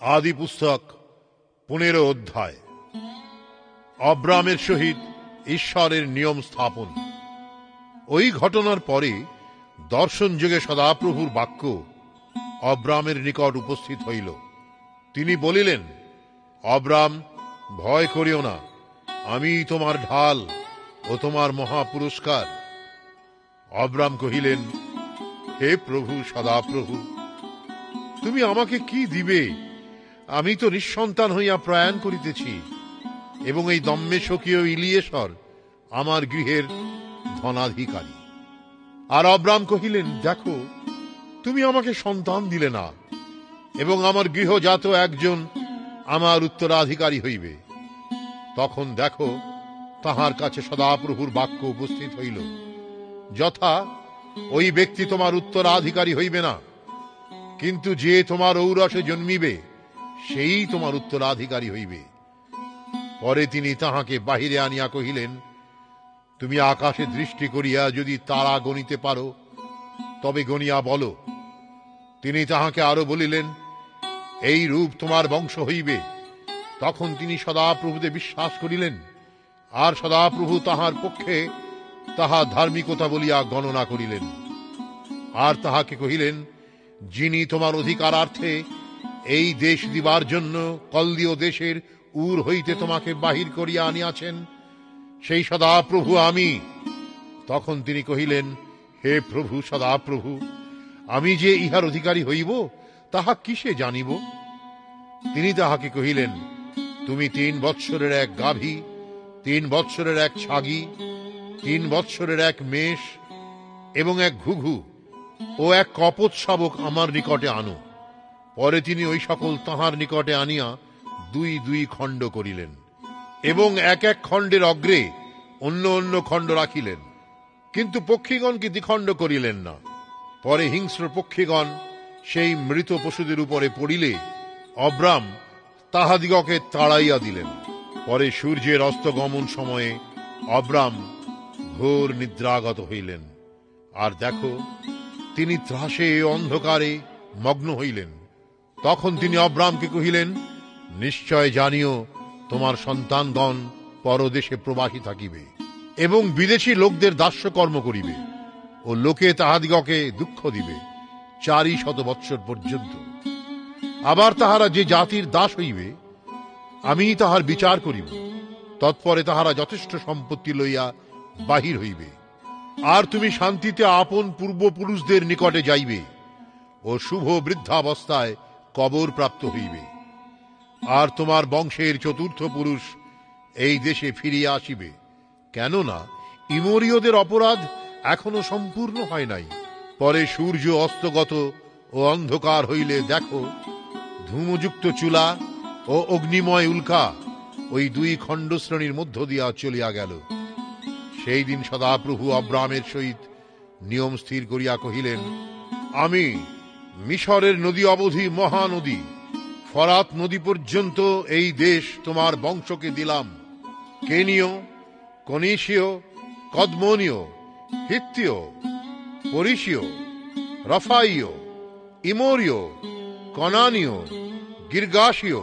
আদি পুস্তক 15 অধ্যায়। অব্রামের সহিত ঈশ্বরের নিয়ম স্থাপন। ওই ঘটনার পরে দর্শন যুগে সদাপ্রভুর বাক্য অব্রামের নিকট উপস্থিত হইল। তিনি বলিলেন, অব্রাম, ভয় করিও না, আমি তোমার ঢাল ও তোমার মহাপুরস্কার। অব্রাম কহিলেন, হে প্রভু সদাপ্রভু, তুমি আমাকে কি দিবে? আমি তো নিঃসন্তান হইয়া প্রয়াণ করিতেছি, এবং এই দম্মেশকীয় ইলিয়েশর আমার গৃহের ধনাধিকারী। আর অব্রাম কহিলেন, দেখো, তুমি আমাকে সন্তান দিলে না, এবং আমার গৃহজাত একজন আমার উত্তরাধিকারী হইবে। তখন দেখো, তাহার কাছে সদাপ্রভুর বাক্য উপস্থিত হইল, যথা, ওই ব্যক্তি তোমার উত্তরাধিকারী হইবে না, কিন্তু যে তোমার ঔরসে জন্মিবে সেই তোমার উত্তরাধিকারী হইবে। পরে তিনি তাহাকে বাহিরে আনিয়া কহিলেন, তুমি আকাশে দৃষ্টি করিয়া যদি তারা গণিতে পারো, তবে গণিয়া বলো। তিনি তাহাকে আরো বলিলেন, এই রূপ তোমার বংশ হইবে। তখন তিনি সদাপ্রভুতে বিশ্বাস করিলেন, আর সদাপ্রভু তাহার পক্ষে তাহা ধার্মিকতা বলিয়া গণনা করিলেন। আর তাহাকে কহিলেন, যিনি তোমার অধিকারার্থে এই দেশ দিবার জন্য কলদীয় দেশের উর হইতে তোমাকে বাহির করিয়া আনিয়াছেন, সেই সদাপ্রভু আমি। তখন তিনি কহিলেন, হে প্রভু সদাপ্রভু, আমি যে ইহার অধিকারী হইব তাহা কিসে জানিব? তিনি তাহাকে কহিলেন, তুমি 3 বৎসরের এক গাভী, 3 বৎসরের এক ছাগি, 3 বৎসরের এক মেষ এবং এক ঘুঘু ও এক কপট শাবক আমার নিকটে আনো। পরে তিনি ওই সকল তাহার নিকটে আনিয়া 2 খণ্ড করিলেন, এবং এক খণ্ডের অগ্রে অন্য অন্য খণ্ড রাখিলেন, কিন্তু পক্ষীগণকে দ্বিখণ্ড করিলেন না। পরে হিংস্র পক্ষীগণ সেই মৃত পশুদের উপরে পড়িলে অব্রাম তাহাদিগকে তাড়াইয়া দিলেন। পরে সূর্যের অস্তগমন সময়ে অব্রাম ঘোর নিদ্রাগত হইলেন, আর দেখো, তিনি ত্রাসে অন্ধকারে মগ্ন হইলেন। তখন তিনি অব্রামকে কহিলেন, নিশ্চয় জানিও, তোমার সন্তানগণ পরদেশে প্রবাসী থাকিবে, এবং বিদেশী লোকদের দাস্যকর্ম করিবে, ও লোকে তাহাদিগকে দুঃখ দিবে 400 বৎসর পর্যন্ত। আবার তাহারা যে জাতির দাস হইবে, আমি তাহার বিচার করিব। তৎপরে তাহারা যথেষ্ট সম্পত্তি লইয়া বাহির হইবে, আর তুমি শান্তিতে আপন পূর্বপুরুষদের নিকটে যাইবে, ও শুভ বৃদ্ধাবস্থায় কবর প্রাপ্ত হইবে। আর তোমার বংশের 4র্থ পুরুষ এই দেশে ফিরিয়া আসিবে, কেননা ইমরীয়দের অপরাধ এখনো সম্পূর্ণ হয় নাই। পরে সূর্য অস্তগত ও অন্ধকার হইলে দেখো, ধূমযুক্ত চুলা ও অগ্নিময় উল্কা ওই 2 খণ্ডশ্রেণীর মধ্য দিয়া চলিয়া গেল। সেই দিন সদাপ্রভু অব্রামের সহিত নিয়ম স্থির করিয়া কহিলেন, আমি মিশরের নদী অবধি মহানদী ফরাত নদী পর্যন্ত এই দেশ তোমার বংশকে দিলাম। কেনীয়, কনিশীয়, কদমনীয়, হিত্তীয়, পরিশীয়, রফাইয়, ইমোরীয়, কনানীয়, গির্গাসীয়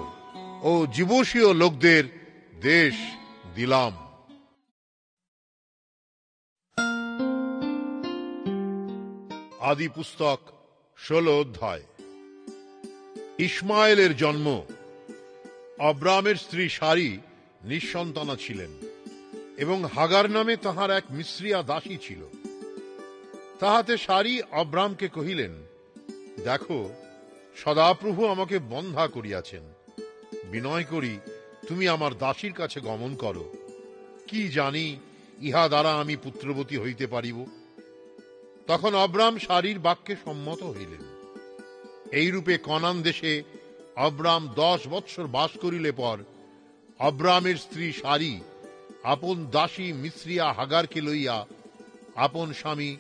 ও জীবসীয় লোকদের দেশ দিলাম। আদি পুস্তক 16 অধ্যায়। ইসমায়েলের জন্ম। অব্রামের স্ত্রী সারি নিঃসন্তানা ছিলেন, এবং হাগার নামে তাহার এক মিশ্রিয়া দাসী ছিল। তাহাতে সারি অব্রামকে কহিলেন, দেখো, সদাপ্রভু আমাকে বন্ধা করিয়াছেন, বিনয় করি তুমি আমার দাসীর কাছে গমন করো, কি জানি ইহা দ্বারা আমি পুত্রবতী হইতে পারিব। তখন অব্রাম সারির বাক্যে সম্মত হইলেন। এইরূপে কনান দেশে অব্রাম 10 বৎসর বাস করিলে পর অব্রামের স্ত্রী সারি আপন দাসী মিশ্রিয়া হাগারকে লইয়া আপন স্বামী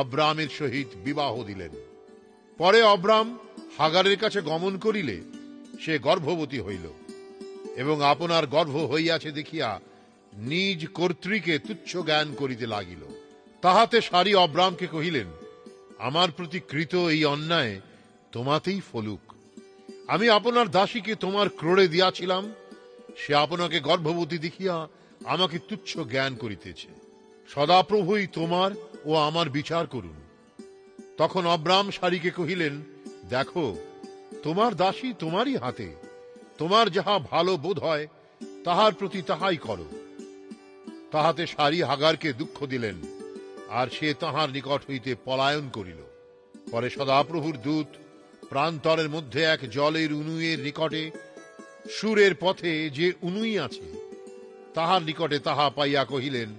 অব্রামের সহিত বিবাহ দিলেন। পরে অব্রাম হাগারের কাছে গমন করিলে সে গর্ভবতী হইল, এবং আপনার গর্ভ হইয়াছে দেখিয়া নিজ কর্ত্রীকে তুচ্ছ জ্ঞান করিতে লাগিল। তাহাতে সারি অব্রামকে কহিলেন, আমার প্রতি কৃত এই অন্যায় তোমাতেই ফলুক। আমি আপনার দাসীকে তোমার ক্রোড়ে দিয়াছিলাম, সে আপনাকে গর্ভবতী দেখিয়া আমাকে তুচ্ছ জ্ঞান করিতেছে। সদাপ্রভুই তোমার ও আমার বিচার করুন। তখন অব্রাম সারিকে কহিলেন, দেখো, তোমার দাসী তোমারই হাতে, তোমার যাহা ভালো বোধ হয় তাহার প্রতি তাহাই করো। তাহাতে সারি হাগারকে দুঃখ দিলেন, আর সে তাহার নিকট হইতে পলায়ন করিল। পরে সদাপ্রভুর দূত প্রান্তরের মধ্যে এক জলের উনুয়ের নিকটে সুরের পথে যে উনুই আছে তাহার নিকটে তাহা পাইয়া কহিলেন,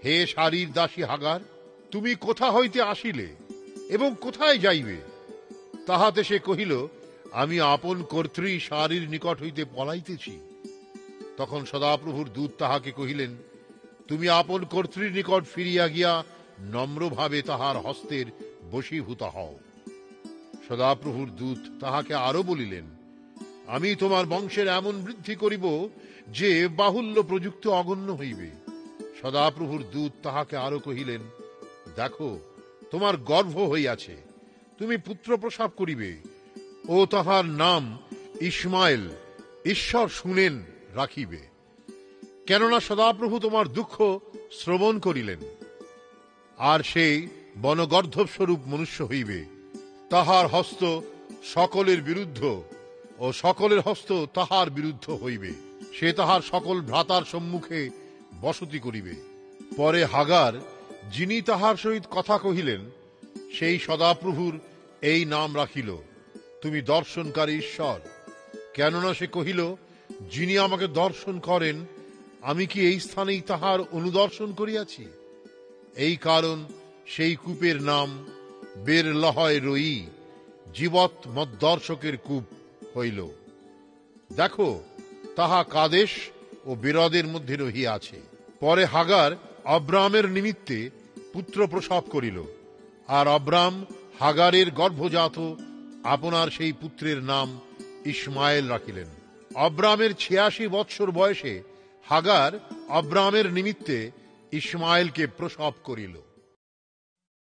হে সারির দাসী হাগার, তুমি কোথা হইতে আসিলে এবং কোথায় যাইবে? তাহাতে সে কহিল, আমি আপন কর্ত্রী সারির নিকট হইতে পলাইতেছি। তখন সদাপ্রভুর দূত তাহাকে কহিলেন, তুমি আপন কর্ত্রীর নিকট ফিরিয়া গিয়া নম্রভাবে তাহার হস্তের বশীভূত হও। সদাপ্রভুর দূত তাহাকে আরো বলিলেন, আমি তোমার বংশের এমন বৃদ্ধি করিব যে বাহুল্য প্রযুক্ত অগণ্য হইবে। সদাপ্রভুর দূত তাহাকে আরো কহিলেন, দেখো, তোমার গর্ভ হইয়াছে, তুমি পুত্র প্রসব করিবে, ও তাহার নাম ইসমাইল, ঈশ্বর শুনেন, রাখিবে। কেননা সদাপ্রভু তোমার দুঃখ শ্রবণ করিলেন, আর সেই বনগর্ধব স্বরূপ মনুষ্য হইবে। তাহার হস্ত সকলের বিরুদ্ধ ও সকলের হস্ত তাহার বিরুদ্ধ হইবে। সে তাহার সকল ভ্রাতার সম্মুখে বসতি করিবে। পরে হাগার, যিনি তাহার সহিত কথা কহিলেন, সেই সদাপ্রভুর এই নাম রাখিল, তুমি দর্শনকারী ঈশ্বর। কেননা সে কহিল, যিনি আমাকে দর্শন করেন, আমি কি এই স্থানেই তাহার অনুদর্শন করিয়াছি? এই কারণ সেই কূপের নাম বের লহয় রই, জীবৎ মদ্দর্শকের কূপ হইল। দেখো, তাহা কাদেশ ও বেরদের মধ্যে রহিয়াছে। পরে হাগার অব্রামের নিমিত্তে পুত্র প্রসব করিল, আর অব্রাম হাগারের গর্ভজাত আপনার সেই পুত্রের নাম ইসমাইল রাখিলেন। অব্রামের ৮৬ বৎসর বয়সে হাগার অব্রামের নিমিত্তে ইসমাইলকে প্রসব করিল।